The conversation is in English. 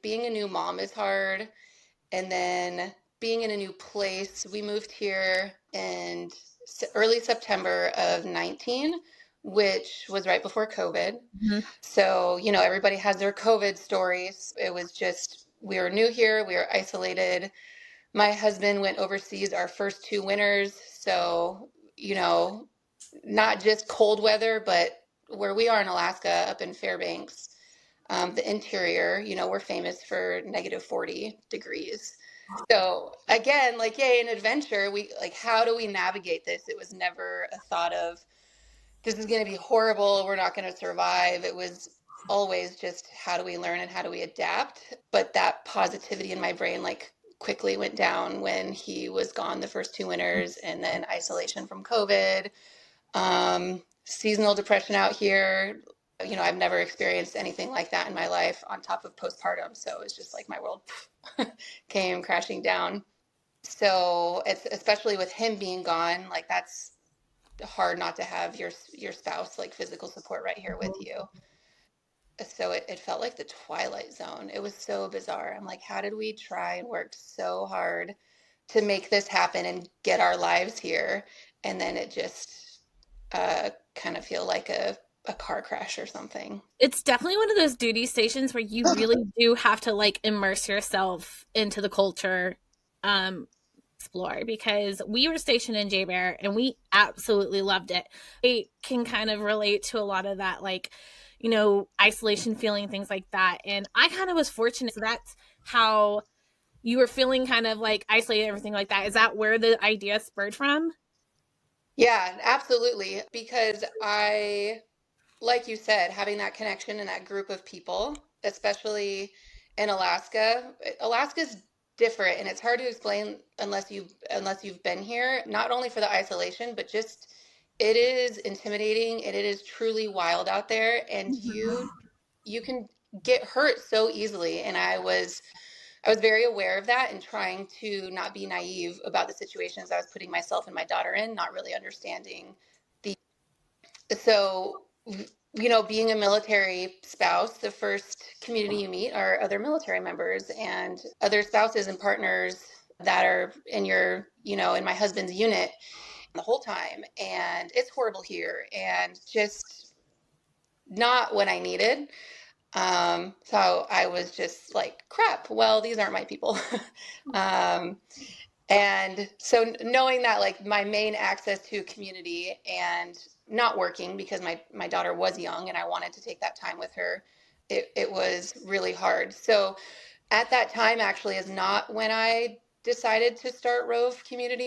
Being a new mom is hard. And then being in a new place, we moved here in early September of 19, which was right before COVID. Mhm. So, everybody has their COVID stories. It was just, we were new here, we were isolated. My husband went overseas our first 2 winters. So, not just cold weather, but where we are in Alaska, up in Fairbanks, the interior, we're famous for -40 degrees. So again, like, yay, an adventure. We like, how do we navigate this? It was never a thought of this is going to be horrible. We're not going to survive. It was always just how do we learn and how do we adapt? But that positivity in my brain, like, quickly went down when he was gone the first 2 winters, and then isolation from COVID, seasonal depression out here. I've never experienced anything like that in my life on top of postpartum. So it's just like my world came crashing down. So it's especially with him being gone, like that's hard not to have your spouse, like, physical support right here with you. So it felt like the Twilight Zone. It was so bizarre. I'm like, how did we try and work so hard to make this happen and get our lives here? And then it just kind of feel like a car crash or something. It's definitely one of those duty stations where you really do have to like immerse yourself into the culture, um, explore, because we were stationed in J Bear and we absolutely loved it. I can kind of relate to a lot of that, like, isolation feeling, things like that. And I kind of was fortunate. So that's how you were feeling, kind of like isolated, everything like that. Is that where the idea spurred from? Yeah, absolutely. Because like you said, having that connection and that group of people, especially in Alaska. Alaska's different, and it's hard to explain unless you've been here, not only for the isolation, but just it is intimidating and it is truly wild out there, and you can get hurt so easily. And I was very aware of that and trying to not be naive about the situations I was putting myself and my daughter in, not really understanding the so being a military spouse, the first community you meet are other military members and other spouses and partners that are in in my husband's unit the whole time. And it's horrible here and just not what I needed. So I was just like, crap, well, these aren't my people. um, and so knowing that, like, my main access to community and not working because my daughter was young and I wanted to take that time with her, it was really hard. So at that time actually is not when I decided to start Rove Community.